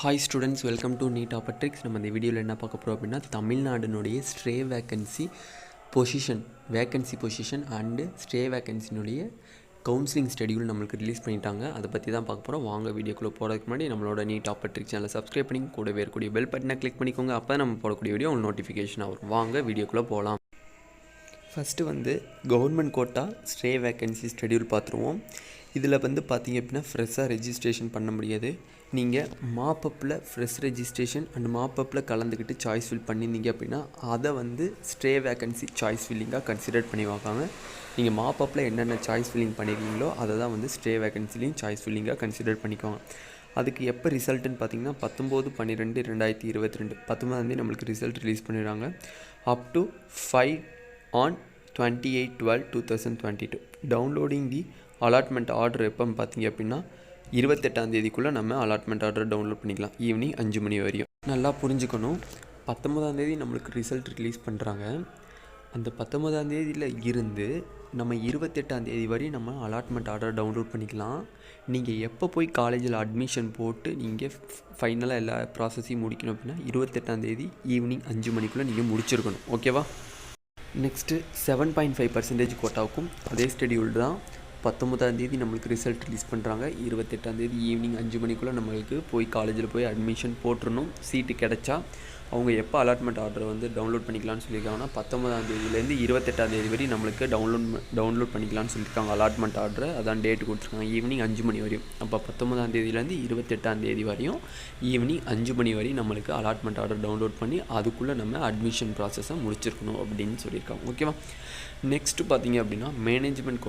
Hi students, welcome to NEET ஆப்பர்ட்ரிக்ஸ். நம்ம இந்த வீடியோவில் என்ன பார்க்க போகிறோம் அப்படின்னா, தமிழ்நாடுனுடைய stray vacancy position and stray வேக்கன்சினுடைய கவுன்சிலிங் ஷெட்யூல் நம்மளுக்கு ரிலீஸ் பண்ணிட்டாங்க. அதை பற்றி தான் பார்க்க போகிறோம். வாங்க வீடியோக்குள்ளே போகிறதுக்கு முன்னாடி நம்மளோட நீட் ஆப்பர்ட்ரிக்ஸ் சேனலை சப்ஸ்கிரைப் பண்ணி கூடவே இருக்கக்கூடிய பெல் பட்டனை கிளிக் பண்ணிக்கோங்க. அப்போ நம்ம போடக்கூடிய வீடியோ உங்களுக்கு நோட்டிஃபிகேஷன் வரும். வாங்க வீடியோக்குள்ளே போகலாம். First government quota stray vacancy schedule பார்த்துருவோம். இதில் பார்த்திங்க அப்படின்னா ஃப்ரெஷ்ஷாக ரெஜிஸ்ட்ரேஷன் பண்ண முடியாது. நீங்கள் மாப்பப்பில் ஃப்ரெஷ் ரெஜிஸ்ட்ரேஷன் அண்ட் மாப்பப்பில் கலந்துக்கிட்டு சாய்ஸ் ஃபில் பண்ணியிருந்தீங்க அப்படின்னா அதை ஸ்ட்ரே வேக்கன்சி சாய்ஸ் ஃபில்லிங்காக கன்சிடர் பண்ணி வைப்பாங்க. நீங்கள் மாப்பப்பில் என்னென்ன சாய்ஸ் ஃபில்லிங் பண்ணியிருக்கீங்களோ அதை தான் ஸ்ட்ரே வேக்கன்சிலையும் சாய்ஸ் ஃபில்லிங்காக கன்சிடர் பண்ணிக்குவாங்க. அதுக்கு எப்போ ரிசல்ட்டுன்னு பார்த்தீங்கன்னா 19/12/2022 19ஆந்தேதி நம்மளுக்கு ரிசல்ட் ரிலீஸ் பண்ணிடுறாங்க. Up to 5 on 28/12/2022. Downloading the allotment order எப்போன்னு பார்த்தீங்க அப்படின்னா 28ஆந்தேதிக்குள்ளே நம்ம அலாட்மெண்ட் ஆர்டர் டவுன்லோட் பண்ணிக்கலாம். ஈவினிங் 5 மணி வரையும். நல்லா புரிஞ்சுக்கணும். 19ஆந்தேதி நம்மளுக்கு ரிசல்ட் ரிலீஸ் பண்ணுறாங்க. அந்த 19ஆந்தேதியில் இருந்து நம்ம 28ஆந்தேதி வரையும் நம்ம அலாட்மெண்ட் ஆர்டர் டவுன்லோட் பண்ணிக்கலாம். நீங்கள் எப்போ போய் காலேஜில் அட்மிஷன் போட்டு நீங்கள் ஃபைனலாக எல்லா ப்ராசஸையும் முடிக்கணும் அப்படின்னா 28ஆந்தேதி ஈவினிங் 5 மணிக்குள்ளே நீங்கள் முடிச்சிருக்கணும். ஓகேவா? நெக்ஸ்ட்டு 7.5% கோட்டாவுக்கும் அதே ஷெட்யூல் தான். 19ஆந்தேதி நம்மளுக்கு ரிசல்ட் ரிலீஸ் பண்ணுறாங்க. 28ஆந்தேதி ஈவினிங் 5 மணிக்குள்ளே நம்மளுக்கு போய் காலேஜில் போய் அட்மிஷன் போட்டுருணும். சீட்டு கிடச்சா அவங்க எப்போ அலாட்மெண்ட் ஆர்டர் டவுன்லோட் பண்ணிக்கலாம்னு சொல்லியிருக்காங்கன்னா 19ஆந்தேதியிலேருந்து 28ஆந்தேதி வரை நம்மளுக்கு டவுன்லோட் பண்ணிக்கலாம்னு சொல்லியிருக்காங்க அலாட்மெண்ட் ஆர்டரை. அதான் டேட்டு கொடுத்துருக்காங்க, ஈவினிங் 5 மணி வரையும். அப்போ 19ஆந்தேதியிலேருந்து 28ஆந்தேதி வரையும் ஈவினிங் 5 மணி வரையும் நம்மளுக்கு அலாட்மெண்ட் ஆர்டர் டவுன்லோட் பண்ணி அதுக்குள்ளே நம்ம அட்மிஷன் ப்ராசஸை முடிச்சிருக்கணும் அப்படின்னு சொல்லியிருக்காங்க. ஓகேவா? நெக்ஸ்ட்டு பார்த்தீங்க அப்படின்னா மேனேஜ்மெண்ட்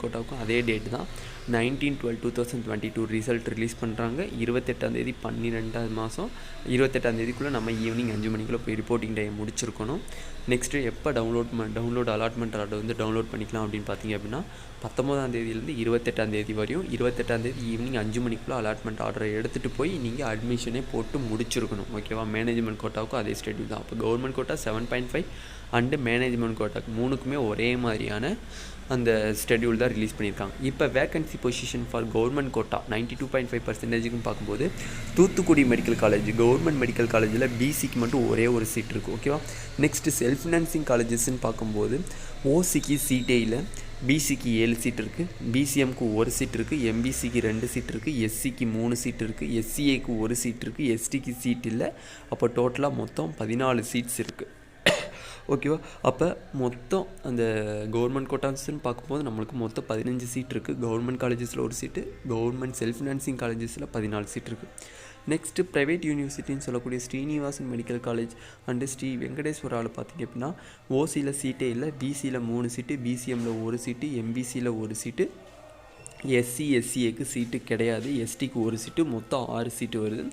கோட்டாவுக்கும் அதே டேட்டு தான். 19/12/2022 ரிசல்ட் ரிலீஸ் பண்ணுறாங்க. 28ஆந்தேதி 12ஆம் மாதம் 28ஆந்தேதிக்குள்ளே நம்ம ஈவினிங் 5 மணிக்குள்ளே போய் ரிப்போர்ட்டிங் டைம் முடிச்சிருக்கணும். நெக்ஸ்ட்டு எப்போ டவுன்லோட் அலாட்மெண்ட் ஆர்டர் டவுன்லோட் பண்ணிக்கலாம் அப்படின்னு பார்த்தீங்க அப்படின்னா 19ஆந்தேதியிலேருந்து 28ஆந்தேதி வரையும் 28ஆந்தேதி ஈவினிங் 5 மணிக்குள்ளே அலாட்மெண்ட் ஆர்டரை எடுத்துகிட்டு போய் நீங்கள் அட்மிஷனே போட்டு முடிச்சிருக்கணும். ஓகேவா? மேனேஜ்மெண்ட் கோட்டாவுக்கும் அதே ஷெட்யூல் தான். அப்போ கவர்மெண்ட் கோட்டா 7.5 அண்டு மேனேஜ்மெண்ட் கோட்டாக்கு மூணுக்குமே ஒரே மாதிரியான அந்த ஷெட்யூல் தான் ரிலீஸ் பண்ணியிருக்காங்க. இப்போ vacancy position for government quota 92.5% பார்க்கும்போது Thoothukudi medical college government medical காலேஜில் பிசிக்கு மட்டும் ஒரே ஒரு சீட் இருக்குது. ஓகேவா? நெக்ஸ்ட்டு செல்ஃப் ஃபினான்சிங் காலேஜஸ்ன்னு பார்க்கும்போது ஓசிக்கு சீட்டே இல்லை. பிசிக்கு 7 சீட் இருக்குது, பிசிஎம்க்கு 1 சீட் இருக்குது, எம்பிசிக்கு 2 சீட் இருக்குது, எஸ்சிக்கு 3 சீட் இருக்குது, எஸ்சிஏக்கு 1 சீட் இருக்குது, எஸ்டிக்கு சீட் இல்லை. அப்போ டோட்டலாக மொத்தம் 14 சீட்ஸ் இருக்குது. ஓகேவா? அப்போ மொத்தம் அந்த கவர்மெண்ட் கோட்டாஸ்ன்னு பார்க்கும்போது நம்மளுக்கு மொத்தம் 15 சீட் இருக்குது. கவர்மெண்ட் காலேஜஸில் 1 சீட்டு, கவர்மெண்ட் செல்ஃப் ஃபினான்சிங் காலேஜஸில் 14 சீட் இருக்குது. நெக்ஸ்ட்டு ப்ரைவேட் யூனிவர்சிட்டின்னு சொல்லக்கூடிய Srinivas medical college and Sri வெங்கடேஸ்வராவில் பார்த்திங்க அப்படின்னா ஓசியில் சீட்டே இல்லை. பிசியில் 3 சீட்டு, பிசிஎம்மில் 1 சீட்டு, எம்பிசியில் 1 சீட்டு, எஸ்சிஏக்கு சீட்டு கிடையாது. எஸ்டிக்கு 1 சீட்டு, மொத்தம் 6 சீட்டு வருது.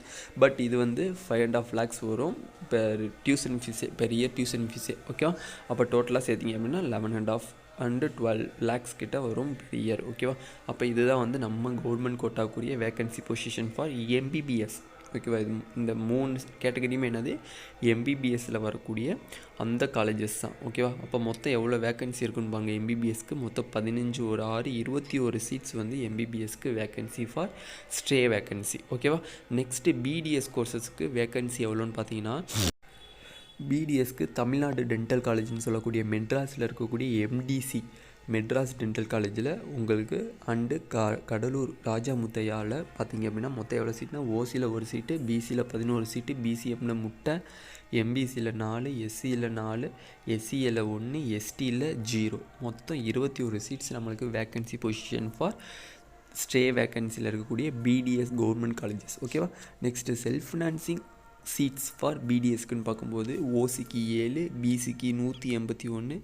பட் இது 5.5 lakhs வரும் டியூஷன் ஃபீஸே, பெர் இயர் டியூஷன் ஃபீஸே. ஓகேவா? அப்போ டோட்டலாக சேர்த்திங்க அப்படின்னா 11.5 and 12 lakhs கிட்ட வரும் பெர் இயர். ஓகேவா? அப்போ இதுதான் நம்ம கவர்மெண்ட் கோட்டாக்குரிய வேக்கன்சி பொசிஷன் ஃபார் எம்பிபிஎஸ். ஓகேவா? இது இந்த 3 கேட்டகரியுமே என்னது எம்பிபிஎஸ்சில் வரக்கூடிய அந்த காலேஜஸ் தான். ஓகேவா? அப்போ மொத்தம் எவ்வளோ வேக்கன்சி இருக்குன்னு பாருங்க. எம்பிபிஎஸ்க்கு மொத்தம் 15 ஒரு 6 21 சீட்ஸ் எம்பிபிஎஸ்க்கு வேக்கன்சி ஃபார் ஸ்ட்ரே வேக்கன்சி. ஓகேவா? நெக்ஸ்ட்டு பிடிஎஸ் கோர்சஸ்க்கு வேக்கன்சி எவ்வளோன்னு பார்த்தீங்கன்னா பிடிஎஸ்க்கு தமிழ்நாடு டென்டல் காலேஜ்னு சொல்லக்கூடிய மெட்ராஸில் இருக்கக்கூடிய எம்டிசி மெட்ராஸ் டென்டல் காலேஜில் உங்களுக்கு அண்டு கடலூர் ராஜா முத்தையாவில் பார்த்தீங்க அப்படின்னா மொத்தம் எவ்வளோ சீட்னா ஓசியில் 1 சீட்டு, பிசியில் 11 சீட்டு, பிசிஎம்மில் முட்டை, எம்பிசியில் 4, எஸ்சியில் 4, எஸ்சியில் 1, எஸ்டியில் 0, மொத்தம் 21 சீட்ஸ் நம்மளுக்கு வேக்கன்சி பொசிஷன் ஃபார் ஸ்ட்ரே வேக்கன்சியில் இருக்கக்கூடிய பிடிஎஸ் கவர்மெண்ட் காலேஜஸ். ஓகேவா? Next self financing seats for பிடிஎஸ்க்குன்னு பார்க்கும்போது ஓசிக்கு 7, பிசிக்கு 181,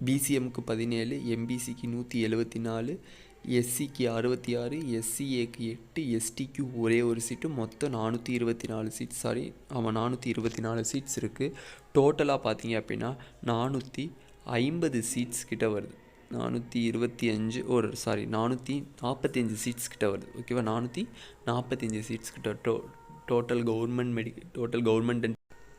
பிசிஎம்க்கு 17, எம்பிசிக்கு 174, எஸ்சிக்கு 66, எஸ்சிஏக்கு 8, எஸ்டிக்கு ஒரே ஒரு சீட்டு, மொத்தம் 424 சீட்ஸ். 424 சீட்ஸ் இருக்குது. டோட்டலாக பார்த்தீங்க அப்படின்னா 450 சீட்ஸ் கிட்ட வருது. 445 சீட்ஸ் கிட்ட வருது. ஓகேவா? 445 சீட்ஸ் கிட்ட total government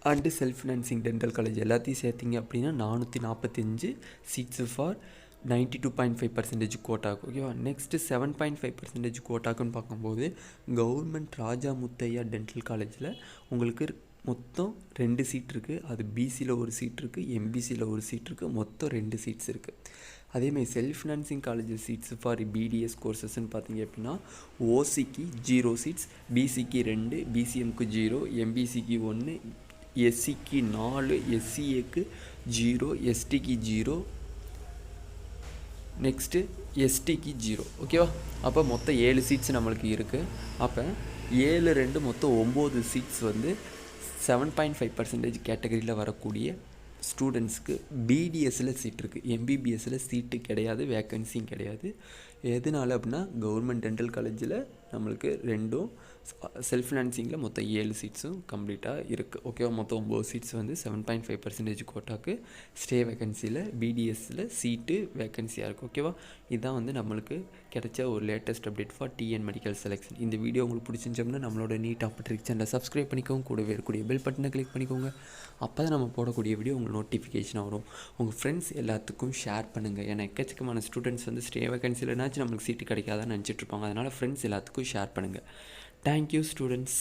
and self financing dental college எல்லாத்தையும் சேர்த்திங்க அப்படின்னா 445 சீட்ஸு ஃபார் 92.5% கோட்டாக்கு. ஓகேவா. நெக்ஸ்ட்டு 7.5% கோட்டாக்குன்னு பார்க்கும்போது கவர்மெண்ட் ராஜா முத்தையா டென்டல் காலேஜில் உங்களுக்கு மொத்தம் 2 சீட் இருக்குது. அது பிசியில் ஒரு சீட் இருக்குது, எம்பிசியில் ஒரு சீட் இருக்குது, மொத்தம் 2 சீட்ஸ் இருக்குது. அதேமாதிரி self financing colleges seats for BDS கோர்சஸ்ன்னு பார்த்தீங்க அப்படின்னா ஓசிக்கு 0 சீட்ஸ், பிசிக்கு 2, பிசிஎம்க்கு 0, எம்பிசிக்கு 1, எஸ்சிக்கு 4, எஸ்சிஏக்கு 0, எஸ்டிக்கு 0, நெக்ஸ்ட்டு எஸ்டிக்கு 0. ஓகேவா. அப்போ மொத்தம் 7 சீட்ஸ் நம்மளுக்கு இருக்குது. அப்போ 7 2 மொத்தம் 9 சீட்ஸ் வந்து 7.5% கேட்டகரியில் வரக்கூடிய ஸ்டூடெண்ட்ஸ்க்கு பிடிஎஸ்சில் சீட் இருக்குது. எம்பிபிஎஸ்சில் சீட்டு கிடையாது, வேக்கன்சியும் கிடையாது. எதனால அப்படின்னா கவர்மெண்ட் டென்டல் காலேஜில் நம்மளுக்கு 2ம், செல்ஃப் ஃபினான்சிங்கில் மொத்தம் 7 சீட்ஸும் கம்ப்ளீட்டாக இருக்குது. ஓகேவா. மொத்தம் 9 சீட்ஸ் வந்து 7.5% கோட்டாக்கு ஸ்டே வேக்கன்சியில் பிடிஎஸ்சில் சீட்டு வேக்கன்சியாக இருக்குது. ஓகேவா. இதுதான் வந்து நம்மளுக்கு கிடைச்ச ஒரு latest update for TN medical selection. இந்த வீடியோ உங்களுக்கு பிடிச்சிருந்தோம்னா நம்மளோட நீட் ஆப்பர்ட்ரிக் சேனலை சப்ஸ்கிரைப் பண்ணிக்கோங்க, கூடவே இருக்கக்கூடிய பெல் பட்டனை கிளிக் பண்ணிக்கோங்க. அப்போ தான் நம்ம போடக்கூடிய வீடியோ உங்களுக்கு நோட்டிஃபிகேஷன் வரும். உங்கள் ஃப்ரெண்ட்ஸ் எல்லாத்துக்கும் ஷேர் பண்ணுங்கள். ஏன்னா எக்கச்சக்கமான ஸ்டூடெண்ட்ஸ் வந்து ஸ்டே வேக்கன்சியில்னாச்சும் நம்மளுக்கு சீட்டு கிடைக்காதான்னு நினச்சிட்ருப்பாங்க. அதனால் ஃப்ரெண்ட்ஸ் எல்லாத்துக்கும் ஷேர் பண்ணுங்கள். Thank you students.